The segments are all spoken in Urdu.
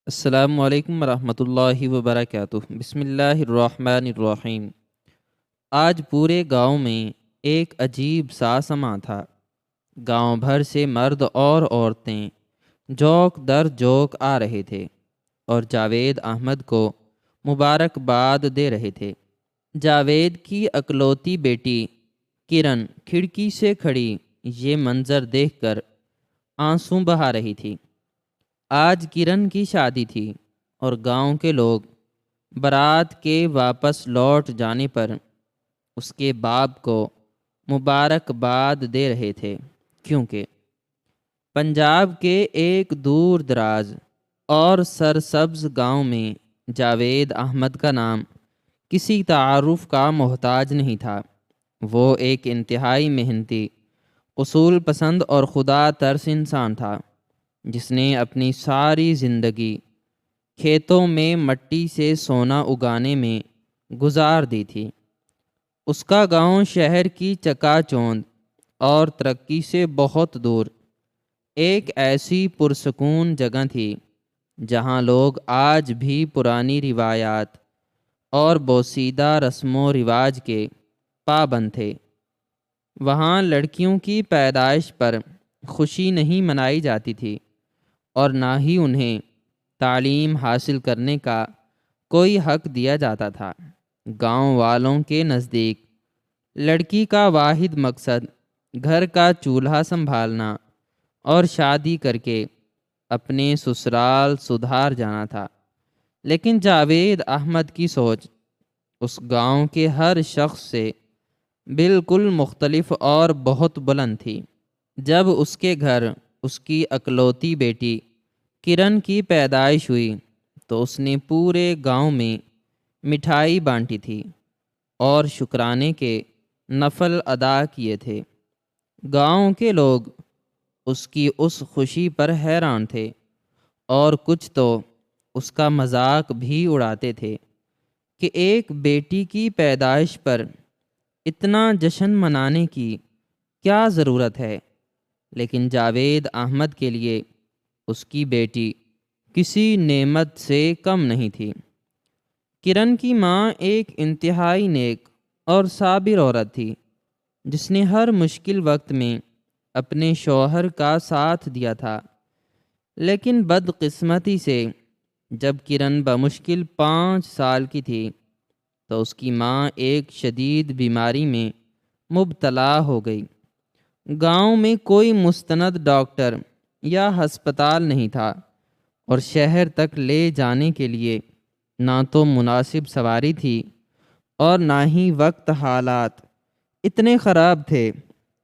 السلام علیکم ورحمۃ اللہ وبرکاتہ۔ بسم اللہ الرحمن الرحیم۔ آج پورے گاؤں میں ایک عجیب سا سماں تھا۔ گاؤں بھر سے مرد اور عورتیں جوک در جوک آ رہے تھے اور جاوید احمد کو مبارکباد دے رہے تھے۔ جاوید کی اکلوتی بیٹی کرن کھڑکی سے کھڑی یہ منظر دیکھ کر آنسوں بہا رہی تھی۔ آج کرن کی شادی تھی اور گاؤں کے لوگ بارات کے واپس لوٹ جانے پر اس کے باپ کو مبارکباد دے رہے تھے، کیونکہ پنجاب کے ایک دور دراز اور سرسبز گاؤں میں جاوید احمد کا نام کسی تعارف کا محتاج نہیں تھا۔ وہ ایک انتہائی محنتی، اصول پسند اور خدا ترس انسان تھا، جس نے اپنی ساری زندگی کھیتوں میں مٹی سے سونا اگانے میں گزار دی تھی۔ اس کا گاؤں شہر کی چکا چوند اور ترقی سے بہت دور ایک ایسی پرسکون جگہ تھی جہاں لوگ آج بھی پرانی روایات اور بوسیدہ رسم و رواج کے پابند تھے۔ وہاں لڑکیوں کی پیدائش پر خوشی نہیں منائی جاتی تھی اور نہ ہی انہیں تعلیم حاصل کرنے کا کوئی حق دیا جاتا تھا۔ گاؤں والوں کے نزدیک لڑکی کا واحد مقصد گھر کا چولہا سنبھالنا اور شادی کر کے اپنے سسرال سدھار جانا تھا۔ لیکن جاوید احمد کی سوچ اس گاؤں کے ہر شخص سے بالکل مختلف اور بہت بلند تھی۔ جب اس کے گھر اس کی اکلوتی بیٹی کرن کی پیدائش ہوئی تو اس نے پورے گاؤں میں مٹھائی بانٹی تھی اور شکرانے کے نفل ادا کیے تھے۔ گاؤں کے لوگ اس کی اس خوشی پر حیران تھے اور کچھ تو اس کا مذاق بھی اڑاتے تھے کہ ایک بیٹی کی پیدائش پر اتنا جشن منانے کی کیا ضرورت ہے۔ لیکن جاوید احمد کے لیے اس کی بیٹی کسی نعمت سے کم نہیں تھی۔ کرن کی ماں ایک انتہائی نیک اور صابر عورت تھی، جس نے ہر مشکل وقت میں اپنے شوہر کا ساتھ دیا تھا۔ لیکن بدقسمتی سے جب کرن بمشکل 5 سال کی تھی تو اس کی ماں ایک شدید بیماری میں مبتلا ہو گئی۔ گاؤں میں کوئی مستند ڈاکٹر یا ہسپتال نہیں تھا اور شہر تک لے جانے کے لیے نہ تو مناسب سواری تھی اور نہ ہی وقت۔ حالات اتنے خراب تھے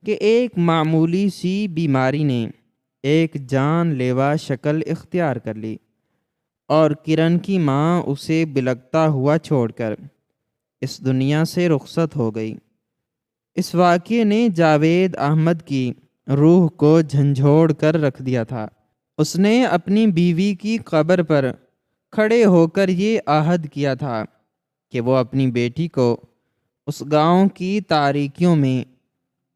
کہ ایک معمولی سی بیماری نے ایک جان لیوا شکل اختیار کر لی اور کرن کی ماں اسے بلکتا ہوا چھوڑ کر اس دنیا سے رخصت ہو گئی۔ اس واقعے نے جاوید احمد کی روح کو جھنجھوڑ کر رکھ دیا تھا۔ اس نے اپنی بیوی کی قبر پر کھڑے ہو کر یہ عہد کیا تھا کہ وہ اپنی بیٹی کو اس گاؤں کی تاریکیوں میں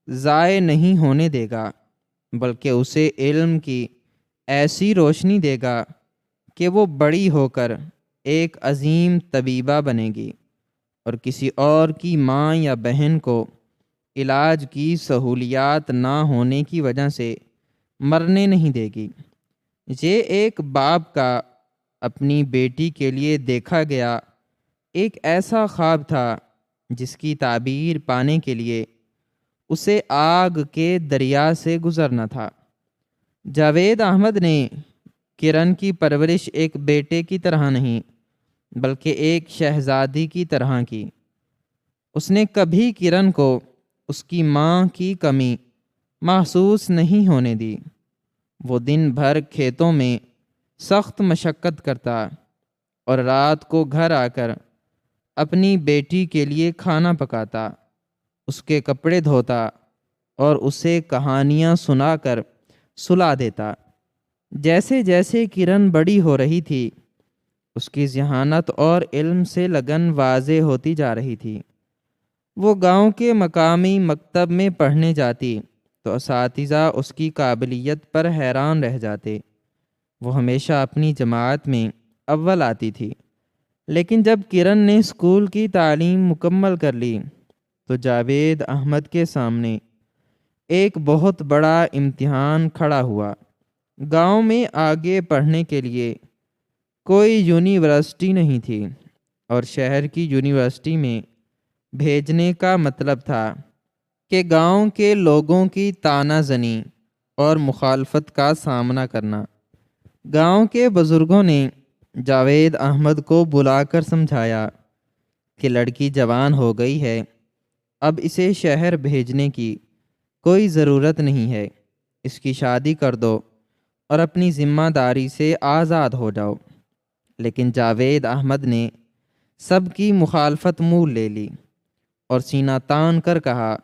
ضائع نہیں ہونے دے گا، بلکہ اسے علم کی ایسی روشنی دے گا کہ وہ بڑی ہو کر ایک عظیم طبیبہ بنے گی اور کسی اور کی ماں یا بہن کو علاج کی سہولیات نہ ہونے کی وجہ سے مرنے نہیں دے گی۔ یہ ایک باپ کا اپنی بیٹی کے لیے دیکھا گیا ایک ایسا خواب تھا جس کی تعبیر پانے کے لیے اسے آگ کے دریا سے گزرنا تھا۔ جاوید احمد نے کرن کی پرورش ایک بیٹے کی طرح نہیں بلکہ ایک شہزادی کی طرح کی۔ اس نے کبھی کرن کو اس کی ماں کی کمی محسوس نہیں ہونے دی۔ وہ دن بھر کھیتوں میں سخت مشقت کرتا اور رات کو گھر آ کر اپنی بیٹی کے لیے کھانا پکاتا، اس کے کپڑے دھوتا اور اسے کہانیاں سنا کر سلا دیتا۔ جیسے جیسے کرن بڑی ہو رہی تھی، اس کی ذہانت اور علم سے لگن واضح ہوتی جا رہی تھی۔ وہ گاؤں کے مقامی مکتب میں پڑھنے جاتی تو اساتذہ اس کی قابلیت پر حیران رہ جاتے۔ وہ ہمیشہ اپنی جماعت میں اول آتی تھی، لیکن جب کرن نے اسکول کی تعلیم مکمل کر لی تو جاوید احمد کے سامنے ایک بہت بڑا امتحان کھڑا ہوا۔ گاؤں میں آگے پڑھنے کے لیے کوئی یونیورسٹی نہیں تھی، اور شہر کی یونیورسٹی میں بھیجنے کا مطلب تھا کہ گاؤں کے لوگوں کی طعنہ زنی اور مخالفت کا سامنا کرنا۔ گاؤں کے بزرگوں نے جاوید احمد کو بلا کر سمجھایا کہ لڑکی جوان ہو گئی ہے، اب اسے شہر بھیجنے کی کوئی ضرورت نہیں ہے، اس کی شادی کر دو اور اپنی ذمہ داری سے آزاد ہو جاؤ۔ لیکن جاوید احمد نے سب کی مخالفت مول لے لی اور سینہ تان کر کہا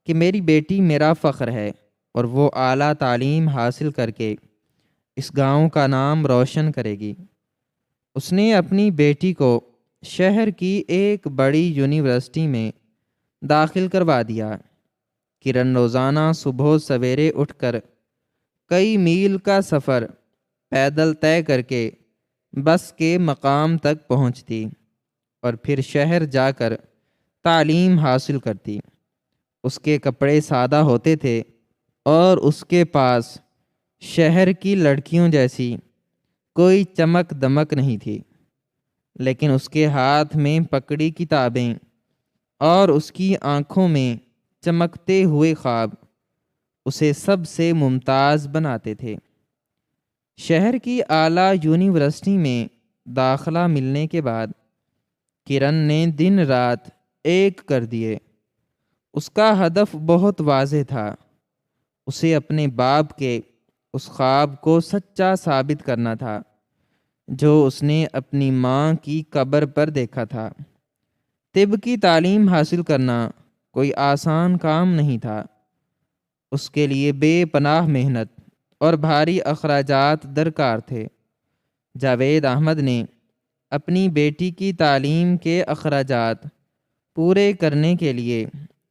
کہ میری بیٹی میرا فخر ہے اور وہ اعلیٰ تعلیم حاصل کر کے اس گاؤں کا نام روشن کرے گی۔ اس نے اپنی بیٹی کو شہر کی ایک بڑی یونیورسٹی میں داخل کروا دیا۔ کرن روزانہ صبح سویرے اٹھ کر کئی میل کا سفر پیدل طے کر کے بس کے مقام تک پہنچتی اور پھر شہر جا کر تعلیم حاصل کرتی۔ اس کے کپڑے سادہ ہوتے تھے اور اس کے پاس شہر کی لڑکیوں جیسی کوئی چمک دمک نہیں تھی، لیکن اس کے ہاتھ میں پکڑی کتابیں اور اس کی آنکھوں میں چمکتے ہوئے خواب اسے سب سے ممتاز بناتے تھے۔ شہر کی اعلیٰ یونیورسٹی میں داخلہ ملنے کے بعد کرن نے دن رات ایک کر دیے۔ اس کا ہدف بہت واضح تھا، اسے اپنے باپ کے اس خواب کو سچا ثابت کرنا تھا جو اس نے اپنی ماں کی قبر پر دیکھا تھا۔ طب کی تعلیم حاصل کرنا کوئی آسان کام نہیں تھا، اس کے لیے بے پناہ محنت اور بھاری اخراجات درکار تھے۔ جاوید احمد نے اپنی بیٹی کی تعلیم کے اخراجات پورے کرنے کے لیے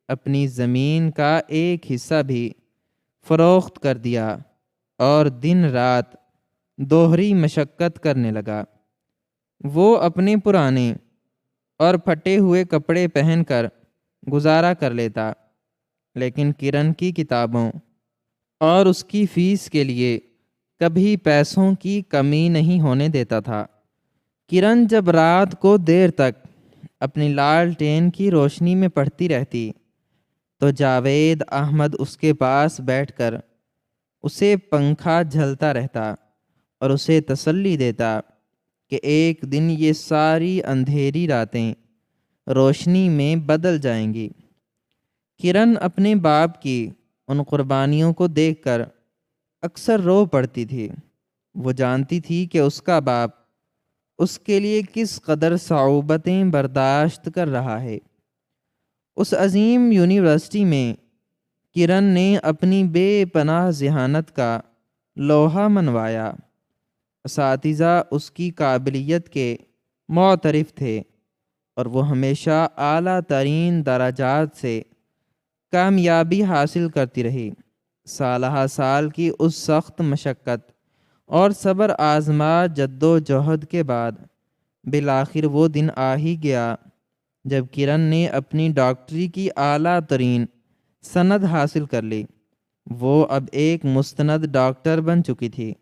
اپنی زمین کا ایک حصہ بھی فروخت کر دیا اور دن رات دوہری مشقت کرنے لگا۔ وہ اپنے پرانے اور پھٹے ہوئے کپڑے پہن کر گزارا کر لیتا، لیکن کرن کی کتابوں اور اس کی فیس کے لیے کبھی پیسوں کی کمی نہیں ہونے دیتا تھا۔ کرن جب رات کو دیر تک اپنی لالٹین کی روشنی میں پڑھتی رہتی تو جاوید احمد اس کے پاس بیٹھ کر اسے پنکھا جھلتا رہتا اور اسے تسلی دیتا کہ ایک دن یہ ساری اندھیری راتیں روشنی میں بدل جائیں گی۔ کرن اپنے باپ کی ان قربانیوں کو دیکھ کر اکثر رو پڑتی تھی۔ وہ جانتی تھی کہ اس کا باپ اس کے لیے کس قدر صعوبتیں برداشت کر رہا ہے۔ اس عظیم یونیورسٹی میں کرن نے اپنی بے پناہ ذہانت کا لوہا منوایا۔ اساتذہ اس کی قابلیت کے معترف تھے اور وہ ہمیشہ اعلیٰ ترین درجات سے کامیابی حاصل کرتی رہی۔ سالہ سال کی اس سخت مشقت اور صبر آزما جد و جہد کے بعد بالآخر وہ دن آ ہی گیا جب کرن نے اپنی ڈاکٹری کی اعلیٰ ترین سند حاصل کر لی۔ وہ اب ایک مستند ڈاکٹر بن چکی تھی۔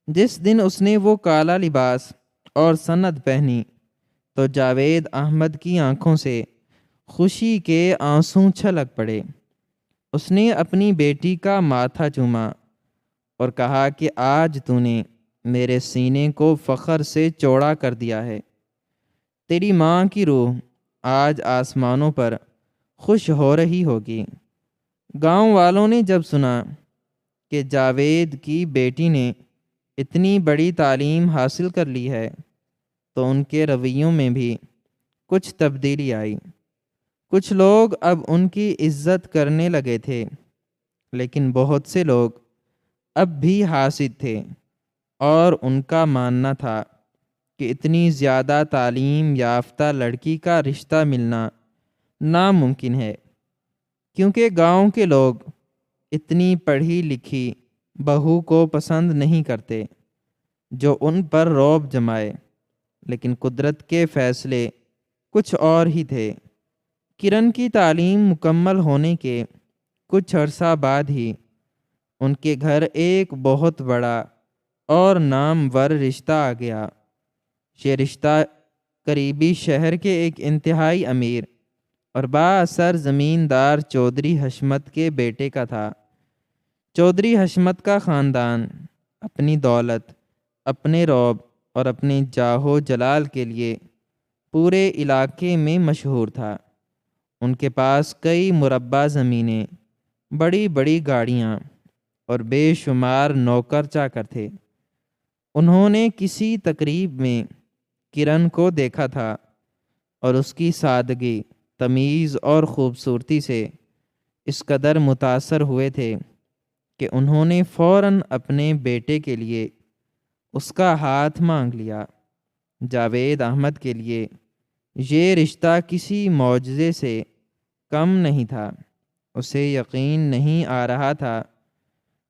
جس دن اس نے وہ کالا لباس اور سند پہنی تو جاوید احمد کی آنکھوں سے خوشی کے آنسو چھلک پڑے۔ اس نے اپنی بیٹی کا ماتھا چوما اور کہا کہ آج تو نے میرے سینے کو فخر سے چوڑا کر دیا ہے۔ تیری ماں کی روح آج آسمانوں پر خوش ہو رہی ہوگی۔ گاؤں والوں نے جب سنا کہ جاوید کی بیٹی نے اتنی بڑی تعلیم حاصل کر لی ہے تو ان کے رویوں میں بھی کچھ تبدیلی آئی۔ کچھ لوگ اب ان کی عزت کرنے لگے تھے، لیکن بہت سے لوگ اب بھی حاسد تھے اور ان کا ماننا تھا کہ اتنی زیادہ تعلیم یافتہ لڑکی کا رشتہ ملنا ناممکن ہے، کیونکہ گاؤں کے لوگ اتنی پڑھی لکھی بہو کو پسند نہیں کرتے۔ جو ان پر رعب جمائے، لیکن قدرت کے فیصلے کچھ اور ہی تھے۔ کرن کی تعلیم مکمل ہونے کے کچھ عرصہ بعد ہی ان کے گھر ایک بہت بڑا اور نامور رشتہ آ گیا۔ یہ رشتہ قریبی شہر کے ایک انتہائی امیر اور بااثر زمیندار چودھری حشمت کے بیٹے کا تھا۔ چودھری حشمت کا خاندان اپنی دولت، اپنے رعب اور اپنے جاہ و جلال کے لیے پورے علاقے میں مشہور تھا۔ ان کے پاس کئی مربع زمینیں، بڑی بڑی گاڑیاں اور بے شمار نوکر چاکر تھے۔ انہوں نے کسی تقریب میں کرن کو دیکھا تھا اور اس کی سادگی، تمیز اور خوبصورتی سے اس قدر متاثر ہوئے تھے کہ انہوں نے فوراً اپنے بیٹے کے لیے اس کا ہاتھ مانگ لیا۔ جاوید احمد کے لیے یہ رشتہ کسی معجزے سے کم نہیں تھا۔ اسے یقین نہیں آ رہا تھا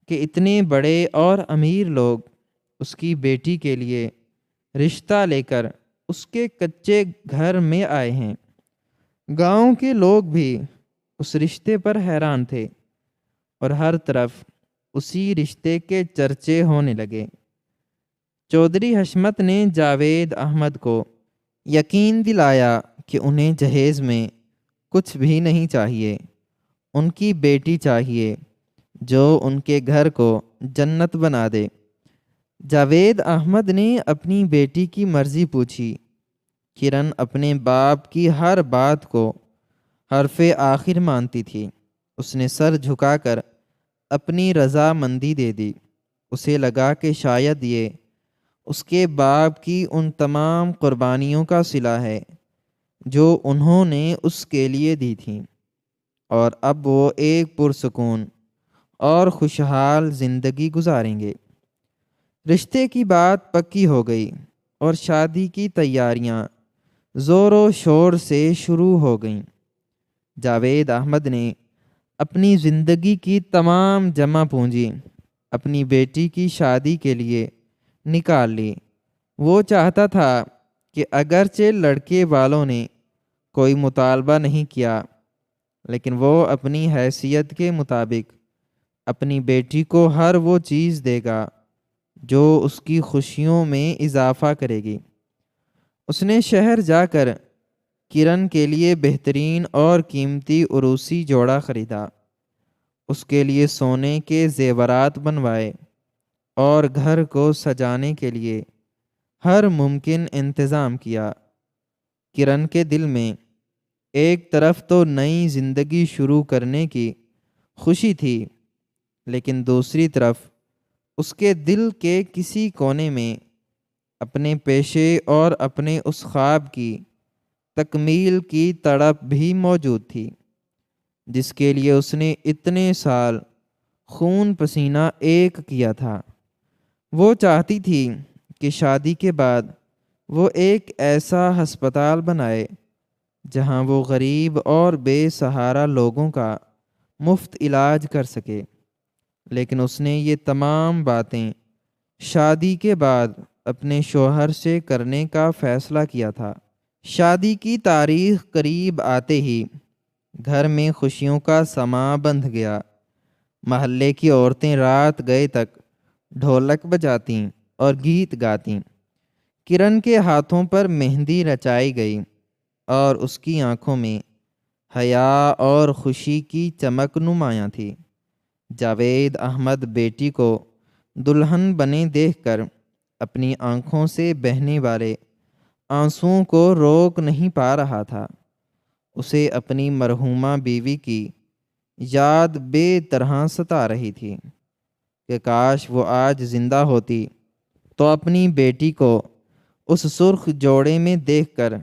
کہ اتنے بڑے اور امیر لوگ اس کی بیٹی کے لیے رشتہ لے کر اس کے کچے گھر میں آئے ہیں۔ گاؤں کے لوگ بھی اس رشتے پر حیران تھے اور ہر طرف اسی رشتے کے چرچے ہونے لگے۔ چودھری حشمت نے جاوید احمد کو یقین دلایا کہ انہیں جہیز میں کچھ بھی نہیں چاہیے، ان کی بیٹی چاہیے جو ان کے گھر کو جنت بنا دے۔ جاوید احمد نے اپنی بیٹی کی مرضی پوچھی۔ کرن اپنے باپ کی ہر بات کو حرف آخر مانتی تھی۔ اس نے سر جھکا کر اپنی رضامندی دے دی۔ اسے لگا کہ شاید یہ اس کے باپ کی ان تمام قربانیوں کا صلہ ہے جو انہوں نے اس کے لیے دی تھیں، اور اب وہ ایک پرسکون اور خوشحال زندگی گزاریں گے۔ رشتے کی بات پکی ہو گئی اور شادی کی تیاریاں زور و شور سے شروع ہو گئیں۔ جاوید احمد نے اپنی زندگی کی تمام جمع پونجی اپنی بیٹی کی شادی کے لیے نکال لی۔ وہ چاہتا تھا کہ اگرچہ لڑکے والوں نے کوئی مطالبہ نہیں کیا، لیکن وہ اپنی حیثیت کے مطابق اپنی بیٹی کو ہر وہ چیز دے گا جو اس کی خوشیوں میں اضافہ کرے گی۔ اس نے شہر جا کر کرن کے لیے بہترین اور قیمتی عروسی جوڑا خریدا، اس کے لیے سونے کے زیورات بنوائے اور گھر کو سجانے کے لیے ہر ممکن انتظام کیا۔ کرن کے دل میں ایک طرف تو نئی زندگی شروع کرنے کی خوشی تھی، لیکن دوسری طرف اس کے دل کے کسی کونے میں اپنے پیشے اور اپنے اس خواب کی تکمیل کی تڑپ بھی موجود تھی جس کے لیے اس نے اتنے سال خون پسینہ ایک کیا تھا۔ وہ چاہتی تھی کہ شادی کے بعد وہ ایک ایسا ہسپتال بنائے جہاں وہ غریب اور بے سہارا لوگوں کا مفت علاج کر سکے، لیکن اس نے یہ تمام باتیں شادی کے بعد اپنے شوہر سے کرنے کا فیصلہ کیا تھا۔ شادی کی تاریخ قریب آتے ہی گھر میں خوشیوں کا سماں بندھ گیا۔ محلے کی عورتیں رات گئے تک ڈھولک بجاتیں اور گیت گاتیں۔ کرن کے ہاتھوں پر مہندی رچائی گئی اور اس کی آنکھوں میں حیا اور خوشی کی چمک نمایاں تھی۔ جاوید احمد بیٹی کو دلہن بنے دیکھ کر اپنی آنکھوں سے بہنے والے آنسوؤں کو روک نہیں پا رہا تھا۔ اسے اپنی مرحومہ بیوی کی یاد بے طرح ستا رہی تھی کہ کاش وہ آج زندہ ہوتی تو اپنی بیٹی کو اس سرخ جوڑے میں دیکھ کر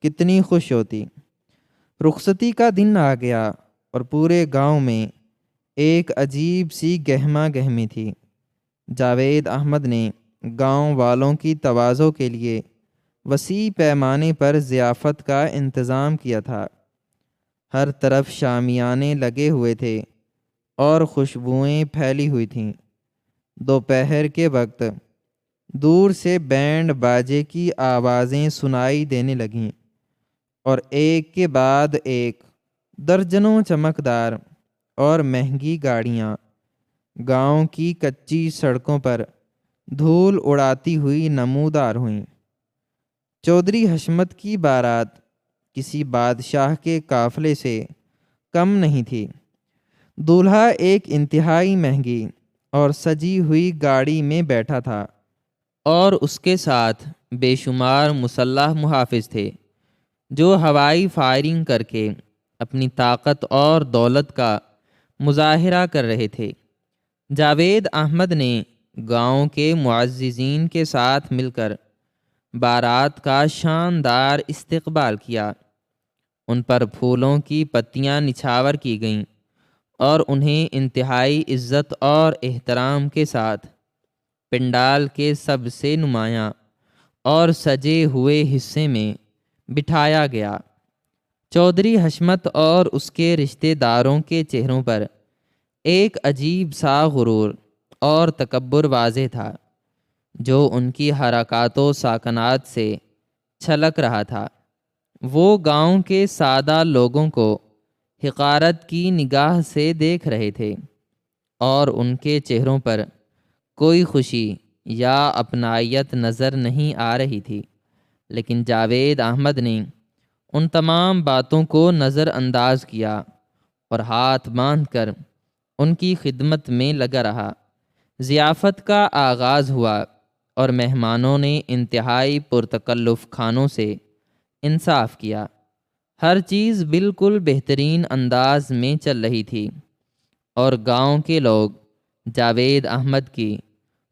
کتنی خوش ہوتی۔ رخصتی کا دن آ گیا اور پورے گاؤں میں ایک عجیب سی گہما گہمی تھی۔ جاوید احمد نے گاؤں والوں کی تواضع کے لیے وسیع پیمانے پر ضیافت کا انتظام کیا تھا۔ ہر طرف شامیانے لگے ہوئے تھے اور خوشبوئیں پھیلی ہوئی تھیں۔ دوپہر کے وقت دور سے بینڈ باجے کی آوازیں سنائی دینے لگیں اور ایک کے بعد ایک درجنوں چمکدار اور مہنگی گاڑیاں گاؤں کی کچی سڑکوں پر دھول اڑاتی ہوئی نمودار ہوئیں۔ چودھری حشمت کی بارات کسی بادشاہ کے قافلے سے کم نہیں تھی۔ دولہا ایک انتہائی مہنگی اور سجی ہوئی گاڑی میں بیٹھا تھا اور اس کے ساتھ بے شمار مسلح محافظ تھے جو ہوائی فائرنگ کر کے اپنی طاقت اور دولت کا مظاہرہ کر رہے تھے۔ جاوید احمد نے گاؤں کے معززین کے ساتھ مل کر بارات کا شاندار استقبال کیا۔ ان پر پھولوں کی پتیاں نچھاور کی گئیں اور انہیں انتہائی عزت اور احترام کے ساتھ پنڈال کے سب سے نمایاں اور سجے ہوئے حصے میں بٹھایا گیا۔ چودھری حشمت اور اس کے رشتہ داروں کے چہروں پر ایک عجیب سا غرور اور تکبر واضح تھا جو ان کی حرکات و ساکنات سے چھلک رہا تھا۔ وہ گاؤں کے سادہ لوگوں کو حقارت کی نگاہ سے دیکھ رہے تھے اور ان کے چہروں پر کوئی خوشی یا اپنائیت نظر نہیں آ رہی تھی، لیکن جاوید احمد نے ان تمام باتوں کو نظر انداز کیا اور ہاتھ باندھ کر ان کی خدمت میں لگا رہا۔ ضیافت کا آغاز ہوا اور مہمانوں نے انتہائی پرتکلف کھانوں سے انصاف کیا۔ ہر چیز بالکل بہترین انداز میں چل رہی تھی اور گاؤں کے لوگ جاوید احمد کی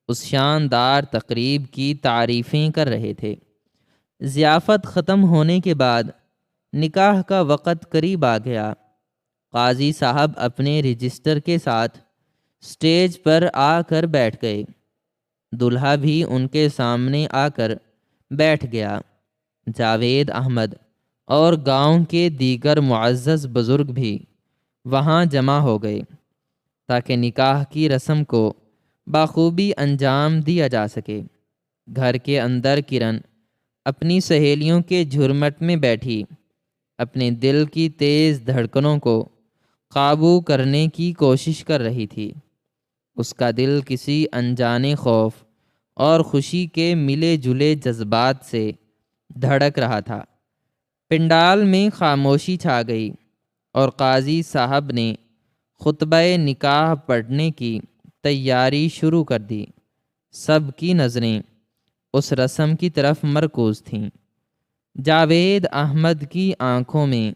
اس شاندار تقریب کی تعریفیں کر رہے تھے۔ ضیافت ختم ہونے کے بعد نکاح کا وقت قریب آ گیا۔ قاضی صاحب اپنے رجسٹر کے ساتھ سٹیج پر آ کر بیٹھ گئے۔ دلہا بھی ان کے سامنے آ کر بیٹھ گیا۔ جاوید احمد اور گاؤں کے دیگر معزز بزرگ بھی وہاں جمع ہو گئے تاکہ نکاح کی رسم کو بخوبی انجام دیا جا سکے۔ گھر کے اندر کرن اپنی سہیلیوں کے جھرمٹ میں بیٹھی اپنے دل کی تیز دھڑکنوں کو قابو کرنے کی کوشش کر رہی تھی۔ اس کا دل کسی انجانے خوف اور خوشی کے ملے جلے جذبات سے دھڑک رہا تھا۔ پنڈال میں خاموشی چھا گئی اور قاضی صاحب نے خطبہ نکاح پڑھنے کی تیاری شروع کر دی۔ سب کی نظریں اس رسم کی طرف مرکوز تھیں۔ جاوید احمد کی آنکھوں میں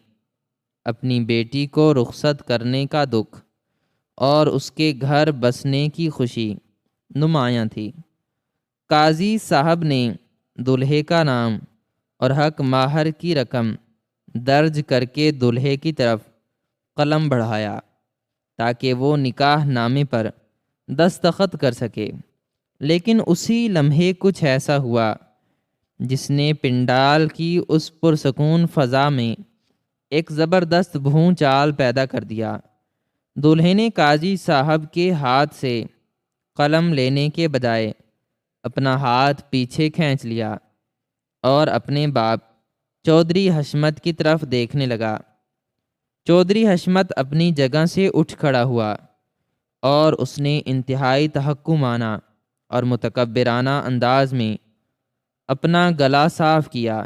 اپنی بیٹی کو رخصت کرنے کا دکھ اور اس کے گھر بسنے کی خوشی نمایاں تھی۔ قاضی صاحب نے دلہے کا نام اور حق مہر کی رقم درج کر کے دلہے کی طرف قلم بڑھایا تاکہ وہ نکاح نامے پر دستخط کر سکے، لیکن اسی لمحے کچھ ایسا ہوا جس نے پنڈال کی اس پرسکون فضا میں ایک زبردست بھونچال پیدا کر دیا۔ دلہے نے قاضی صاحب کے ہاتھ سے قلم لینے کے بجائے اپنا ہاتھ پیچھے کھینچ لیا اور اپنے باپ چودھری حشمت کی طرف دیکھنے لگا۔ چودھری حشمت اپنی جگہ سے اٹھ کھڑا ہوا اور اس نے انتہائی تحکمانہ اور متکبرانہ انداز میں اپنا گلا صاف کیا۔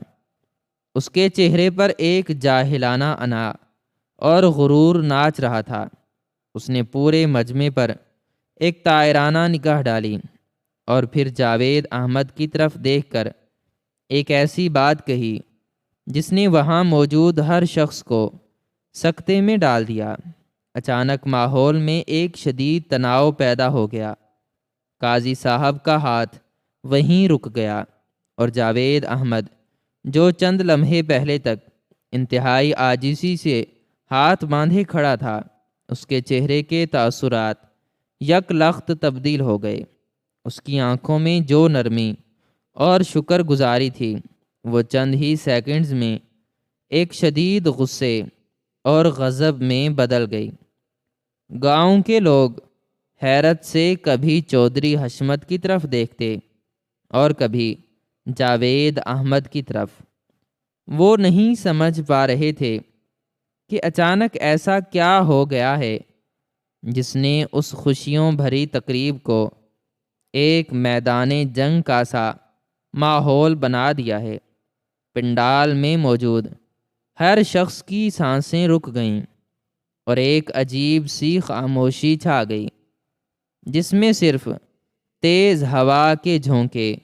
اس کے چہرے پر ایک جاہلانہ انا اور غرور ناچ رہا تھا۔ اس نے پورے مجمع پر ایک طائرانہ نگاہ ڈالی اور پھر جاوید احمد کی طرف دیکھ کر ایک ایسی بات کہی جس نے وہاں موجود ہر شخص کو سکتے میں ڈال دیا۔ اچانک ماحول میں ایک شدید تناؤ پیدا ہو گیا۔ قاضی صاحب کا ہاتھ وہیں رک گیا اور جاوید احمد جو چند لمحے پہلے تک انتہائی عاجزی سے ہاتھ باندھے کھڑا تھا، اس کے چہرے کے تاثرات یک لخت تبدیل ہو گئے۔ اس کی آنکھوں میں جو نرمی اور شکر گزاری تھی وہ چند ہی سیکنڈز میں ایک شدید غصے اور غضب میں بدل گئی۔ گاؤں کے لوگ حیرت سے کبھی چودھری حشمت کی طرف دیکھتے اور کبھی جاوید احمد کی طرف۔ وہ نہیں سمجھ پا رہے تھے کہ اچانک ایسا کیا ہو گیا ہے جس نے اس خوشیوں بھری تقریب کو ایک میدان جنگ کا سا ماحول بنا دیا ہے۔ پنڈال میں موجود ہر شخص کی سانسیں رک گئیں اور ایک عجیب سی خاموشی چھا گئی، جس میں صرف تیز ہوا کے جھونکے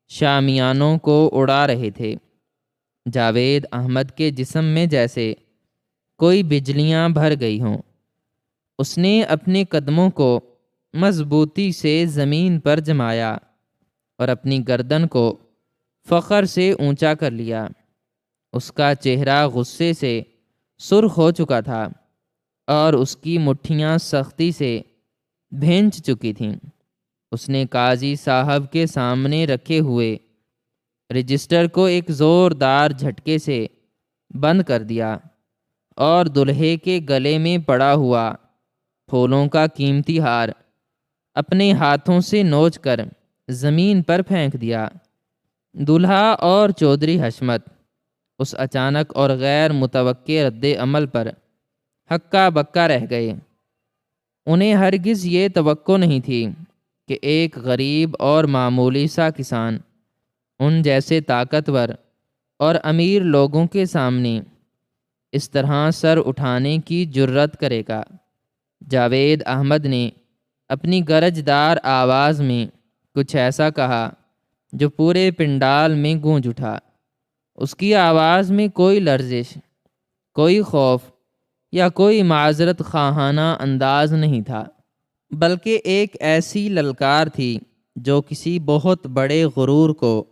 شامیانوں کو اڑا رہے تھے۔ جاوید احمد کے جسم میں جیسے کوئی بجلیاں بھر گئی ہوں۔ اس نے اپنے قدموں کو مضبوطی سے زمین پر جمایا اور اپنی گردن کو فخر سے اونچا کر لیا۔ اس کا چہرہ غصے سے سرخ ہو چکا تھا اور اس کی مٹھیاں سختی سے بھینچ چکی تھیں۔ اس نے قاضی صاحب کے سامنے رکھے ہوئے رجسٹر کو ایک زوردار جھٹکے سے بند کر دیا اور دلہے کے گلے میں پڑا ہوا پھولوں کا قیمتی ہار اپنے ہاتھوں سے نوچ کر زمین پر پھینک دیا۔ دولہا اور چودھری حشمت اس اچانک اور غیر متوقع رد عمل پر ہکا بکا رہ گئے۔ انہیں ہرگز یہ توقع نہیں تھی کہ ایک غریب اور معمولی سا کسان ان جیسے طاقتور اور امیر لوگوں کے سامنے اس طرح سر اٹھانے کی جرت کرے گا۔ جاوید احمد نے اپنی گرجدار آواز میں کچھ ایسا کہا جو پورے پنڈال میں گونج اٹھا۔ اس کی آواز میں کوئی لرزش، کوئی خوف یا کوئی معذرت خواہانہ انداز نہیں تھا، بلکہ ایک ایسی للکار تھی جو کسی بہت بڑے غرور کو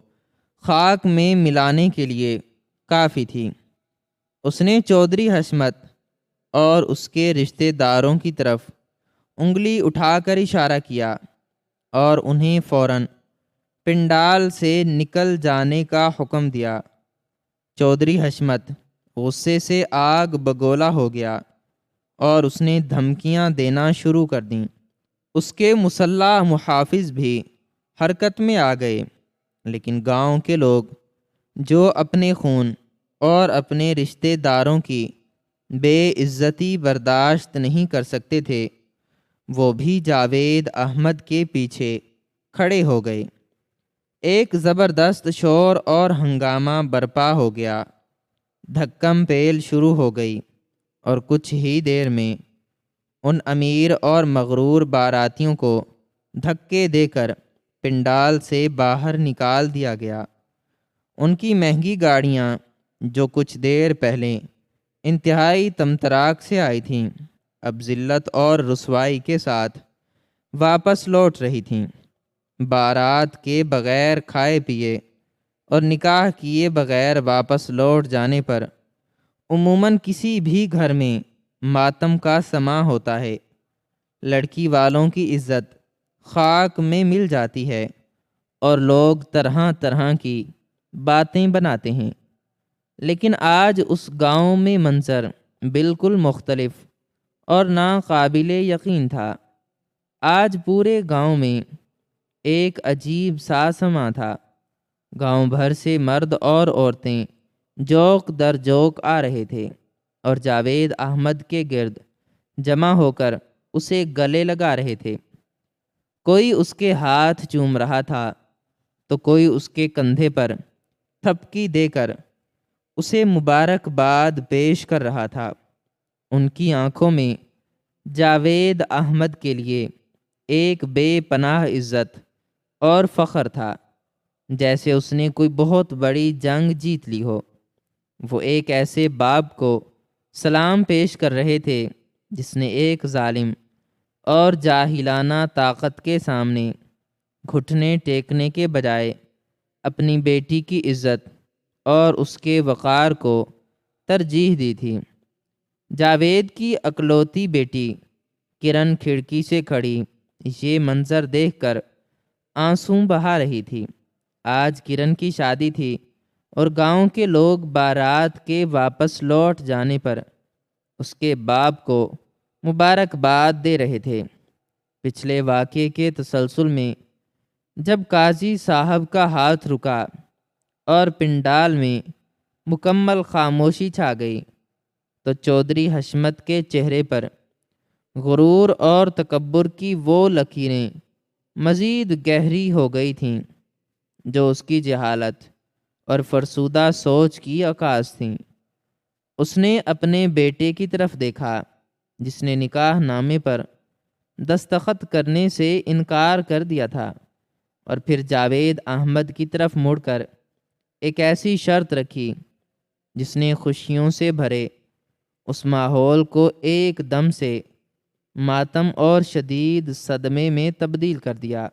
خاک میں ملانے کے لیے کافی تھی۔ اس نے چودھری حشمت اور اس کے رشتہ داروں کی طرف انگلی اٹھا کر اشارہ کیا اور انہیں فوراً پنڈال سے نکل جانے کا حکم دیا۔ چودھری حشمت غصے سے آگ بگولا ہو گیا اور اس نے دھمکیاں دینا شروع کر دیں۔ اس کے مسلح محافظ بھی حرکت میں آ گئے، لیکن گاؤں کے لوگ جو اپنے خون اور اپنے رشتہ داروں کی بے عزتی برداشت نہیں کر سکتے تھے، وہ بھی جاوید احمد کے پیچھے کھڑے ہو گئے۔ ایک زبردست شور اور ہنگامہ برپا ہو گیا۔ دھکم پیل شروع ہو گئی اور کچھ ہی دیر میں ان امیر اور مغرور باراتیوں کو دھکے دے کر پنڈال سے باہر نکال دیا گیا۔ ان کی مہنگی گاڑیاں جو کچھ دیر پہلے انتہائی تمطراق سے آئی تھیں، اب ذلت اور رسوائی کے ساتھ واپس لوٹ رہی تھیں۔ بارات کے بغیر کھائے پیے اور نکاح کیے بغیر واپس لوٹ جانے پر عموماً کسی بھی گھر میں ماتم کا سماں ہوتا ہے۔ لڑکی والوں کی عزت خاک میں مل جاتی ہے اور لوگ طرح طرح کی باتیں بناتے ہیں۔ لیکن آج اس گاؤں میں منظر بالکل مختلف اور ناقابل یقین تھا۔ آج پورے گاؤں میں ایک عجیب سا سماں تھا۔ گاؤں بھر سے مرد اور عورتیں جوق در جوق آ رہے تھے اور جاوید احمد کے گرد جمع ہو کر اسے گلے لگا رہے تھے۔ کوئی اس کے ہاتھ چوم رہا تھا تو کوئی اس کے کندھے پر تھپکی دے کر اسے مبارکباد پیش کر رہا تھا۔ ان کی آنکھوں میں جاوید احمد کے لیے ایک بے پناہ عزت اور فخر تھا، جیسے اس نے کوئی بہت بڑی جنگ جیت لی ہو۔ وہ ایک ایسے باپ کو سلام پیش کر رہے تھے جس نے ایک ظالم اور جاہلانہ طاقت کے سامنے گھٹنے ٹیکنے کے بجائے اپنی بیٹی کی عزت اور اس کے وقار کو ترجیح دی تھی۔ جاوید کی اکلوتی بیٹی کرن کھڑکی سے کھڑی یہ منظر دیکھ کر آنسو بہا رہی تھی۔ آج کرن کی شادی تھی اور گاؤں کے لوگ بارات کے واپس لوٹ جانے پر اس کے باپ کو مبارکباد دے رہے تھے۔ پچھلے واقعے کے تسلسل میں جب قاضی صاحب کا ہاتھ رکا اور پنڈال میں مکمل خاموشی چھا گئی تو چودھری حشمت کے چہرے پر غرور اور تکبر کی وہ لکیریں مزید گہری ہو گئی تھیں جو اس کی جہالت اور فرسودہ سوچ کی عکاس تھیں۔ اس نے اپنے بیٹے کی طرف دیکھا جس نے نکاح نامے پر دستخط کرنے سے انکار کر دیا تھا، اور پھر جاوید احمد کی طرف مڑ کر ایک ایسی شرط رکھی جس نے خوشیوں سے بھرے اس ماحول کو ایک دم سے ماتم اور شدید صدمے میں تبدیل کر دیا۔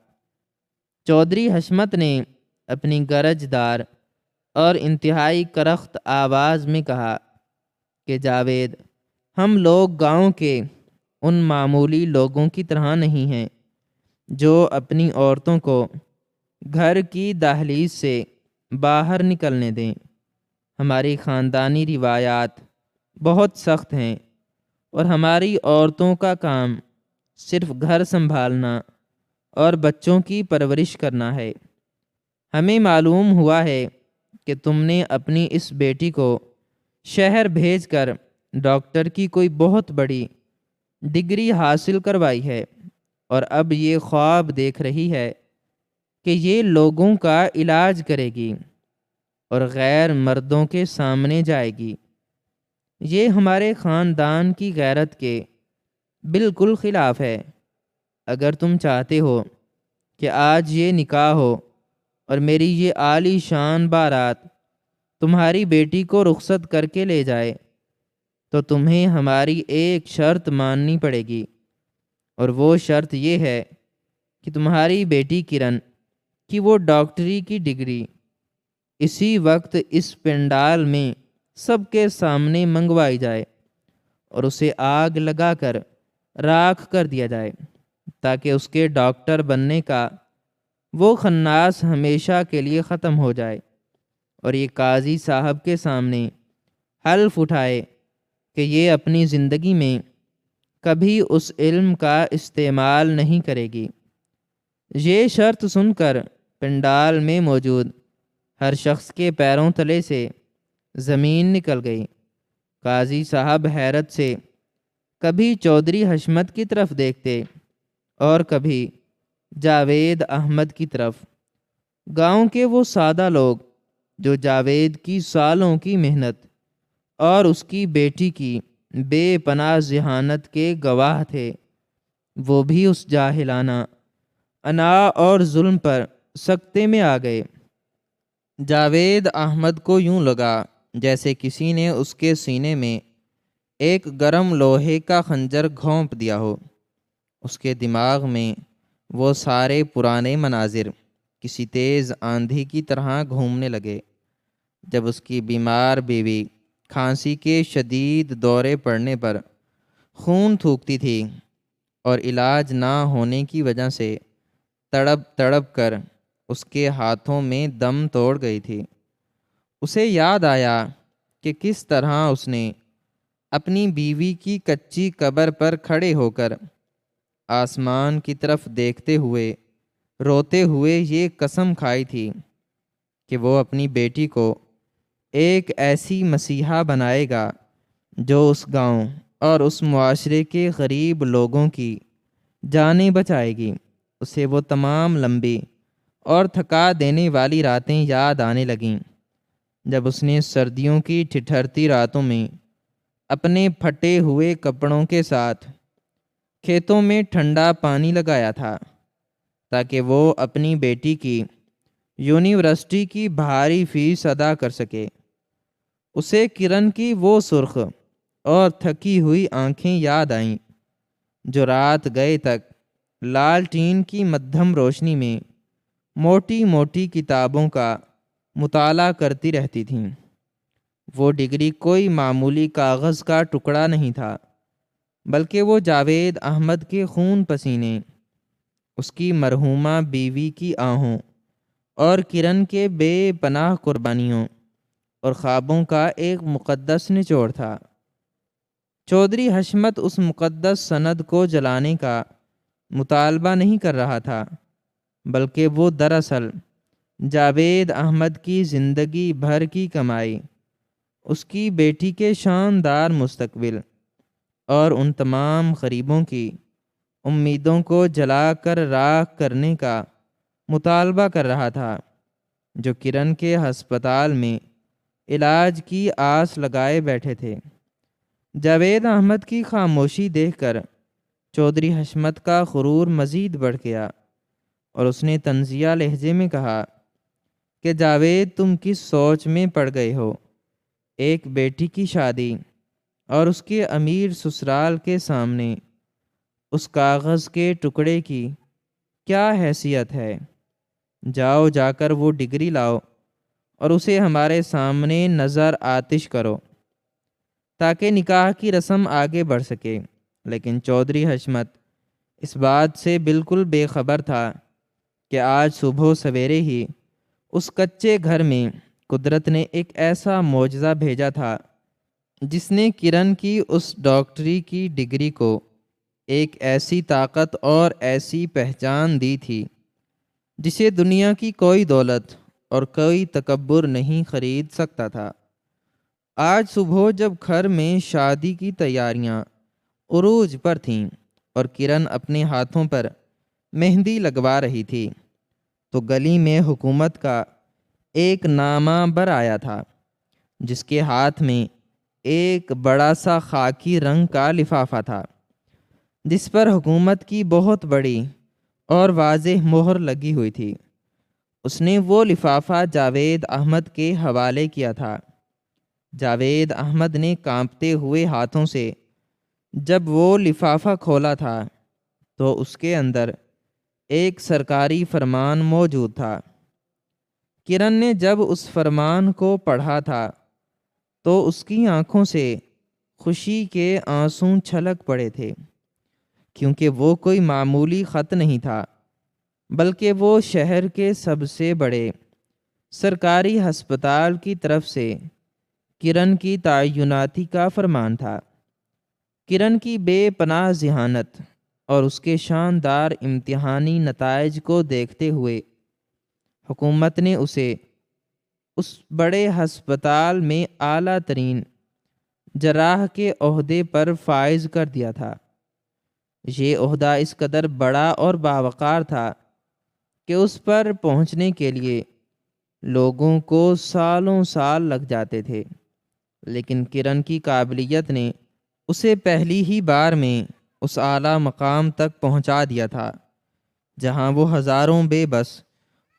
چودھری حشمت نے اپنی گرج دار اور انتہائی کرخت آواز میں کہا کہ جاوید، ہم لوگ گاؤں کے ان معمولی لوگوں کی طرح نہیں ہیں جو اپنی عورتوں کو گھر کی دہلیز سے باہر نکلنے دیں۔ ہماری خاندانی روایات بہت سخت ہیں اور ہماری عورتوں کا کام صرف گھر سنبھالنا اور بچوں کی پرورش کرنا ہے۔ ہمیں معلوم ہوا ہے کہ تم نے اپنی اس بیٹی کو شہر بھیج کر ڈاکٹر کی کوئی بہت بڑی ڈگری حاصل کروائی ہے، اور اب یہ خواب دیکھ رہی ہے کہ یہ لوگوں کا علاج کرے گی اور غیر مردوں کے سامنے جائے گی۔ یہ ہمارے خاندان کی غیرت کے بالکل خلاف ہے۔ اگر تم چاہتے ہو کہ آج یہ نکاح ہو اور میری یہ عالی شان بارات تمہاری بیٹی کو رخصت کر کے لے جائے تو تمہیں ہماری ایک شرط ماننی پڑے گی، اور وہ شرط یہ ہے کہ تمہاری بیٹی کرن کی وہ ڈاکٹری کی ڈگری اسی وقت اس پنڈال میں سب کے سامنے منگوائی جائے اور اسے آگ لگا کر راکھ کر دیا جائے، تاکہ اس کے ڈاکٹر بننے کا وہ خناس ہمیشہ کے لیے ختم ہو جائے، اور یہ قاضی صاحب کے سامنے حلف اٹھائے کہ یہ اپنی زندگی میں کبھی اس علم کا استعمال نہیں کرے گی۔ یہ شرط سن کر پنڈال میں موجود ہر شخص کے پیروں تلے سے زمین نکل گئی۔ قاضی صاحب حیرت سے کبھی چودھری حشمت کی طرف دیکھتے اور کبھی جاوید احمد کی طرف۔ گاؤں کے وہ سادہ لوگ جو جاوید کی سالوں کی محنت اور اس کی بیٹی کی بے پناہ ذہانت کے گواہ تھے، وہ بھی اس جاہلانہ انا اور ظلم پر سکتے میں آ گئے۔ جاوید احمد کو یوں لگا جیسے کسی نے اس کے سینے میں ایک گرم لوہے کا خنجر گھونپ دیا ہو۔ اس کے دماغ میں وہ سارے پرانے مناظر کسی تیز آندھی کی طرح گھومنے لگے۔ جب اس کی بیمار بیوی کھانسی کے شدید دورے پڑنے پر خون تھوکتی تھی اور علاج نہ ہونے کی وجہ سے تڑپ تڑپ کر اس کے ہاتھوں میں دم توڑ گئی تھی، اسے یاد آیا کہ کس طرح اس نے اپنی بیوی کی کچی قبر پر کھڑے ہو کر آسمان کی طرف دیکھتے ہوئے روتے ہوئے یہ قسم کھائی تھی کہ وہ اپنی بیٹی کو ایک ایسی مسیحا بنائے گا جو اس گاؤں اور اس معاشرے کے غریب لوگوں کی جانیں بچائے گی۔ اسے وہ تمام لمبی اور تھکا دینے والی راتیں یاد آنے لگیں جب اس نے سردیوں کی ٹھٹھرتی راتوں میں اپنے پھٹے ہوئے کپڑوں کے ساتھ کھیتوں میں ٹھنڈا پانی لگایا تھا تاکہ وہ اپنی بیٹی کی یونیورسٹی کی بھاری فیس ادا کر سکے۔ اسے کرن کی وہ سرخ اور تھکی ہوئی آنکھیں یاد آئیں جو رات گئے تک لالٹین کی مدھم روشنی میں موٹی موٹی کتابوں کا مطالعہ کرتی رہتی تھیں۔ وہ ڈگری کوئی معمولی کاغذ کا ٹکڑا نہیں تھا، بلکہ وہ جاوید احمد کے خون پسینے، اس کی مرحومہ بیوی کی آہوں اور کرن کے بے پناہ قربانیوں اور خوابوں کا ایک مقدس نچوڑ تھا۔ چودھری حشمت اس مقدس سند کو جلانے کا مطالبہ نہیں کر رہا تھا، بلکہ وہ دراصل جاوید احمد کی زندگی بھر کی کمائی، اس کی بیٹی کے شاندار مستقبل اور ان تمام غریبوں کی امیدوں کو جلا کر راکھ کرنے کا مطالبہ کر رہا تھا، جو کرن کے ہسپتال میں علاج کی آس لگائے بیٹھے تھے۔ جاوید احمد کی خاموشی دیکھ کر چودھری حشمت کا غرور مزید بڑھ گیا اور اس نے طنزیہ لہجے میں کہا کہ جاوید، تم کس سوچ میں پڑ گئے ہو؟ ایک بیٹی کی شادی اور اس کے امیر سسرال کے سامنے اس کاغذ کے ٹکڑے کی کیا حیثیت ہے؟ جاؤ، جا کر وہ ڈگری لاؤ اور اسے ہمارے سامنے نظر آتش کرو تاکہ نکاح کی رسم آگے بڑھ سکے۔ لیکن چودھری حشمت اس بات سے بالکل بے خبر تھا کہ آج صبح سویرے ہی اس کچے گھر میں قدرت نے ایک ایسا معجزہ بھیجا تھا جس نے کرن کی اس ڈاکٹری کی ڈگری کو ایک ایسی طاقت اور ایسی پہچان دی تھی جسے دنیا کی کوئی دولت اور کوئی تکبر نہیں خرید سکتا تھا۔ آج صبح جب گھر میں شادی کی تیاریاں عروج پر تھیں اور کرن اپنے ہاتھوں پر مہندی لگوا رہی تھی تو گلی میں حکومت کا ایک نامہ بر آیا تھا، جس کے ہاتھ میں ایک بڑا سا خاکی رنگ کا لفافہ تھا، جس پر حکومت کی بہت بڑی اور واضح مہر لگی ہوئی تھی۔ اس نے وہ لفافہ جاوید احمد کے حوالے کیا تھا۔ جاوید احمد نے کانپتے ہوئے ہاتھوں سے جب وہ لفافہ کھولا تھا تو اس کے اندر ایک سرکاری فرمان موجود تھا۔ کرن نے جب اس فرمان کو پڑھا تھا تو اس کی آنکھوں سے خوشی کے آنسو چھلک پڑے تھے، کیونکہ وہ کوئی معمولی خط نہیں تھا، بلکہ وہ شہر کے سب سے بڑے سرکاری ہسپتال کی طرف سے کرن کی تعیناتی کا فرمان تھا۔ کرن کی بے پناہ ذہانت اور اس کے شاندار امتحانی نتائج کو دیکھتے ہوئے حکومت نے اسے اس بڑے ہسپتال میں اعلیٰ ترین جراح کے عہدے پر فائز کر دیا تھا۔ یہ عہدہ اس قدر بڑا اور باوقار تھا کہ اس پر پہنچنے کے لیے لوگوں کو سالوں سال لگ جاتے تھے، لیکن کرن کی قابلیت نے اسے پہلی ہی بار میں اس اعلیٰ مقام تک پہنچا دیا تھا جہاں وہ ہزاروں بے بس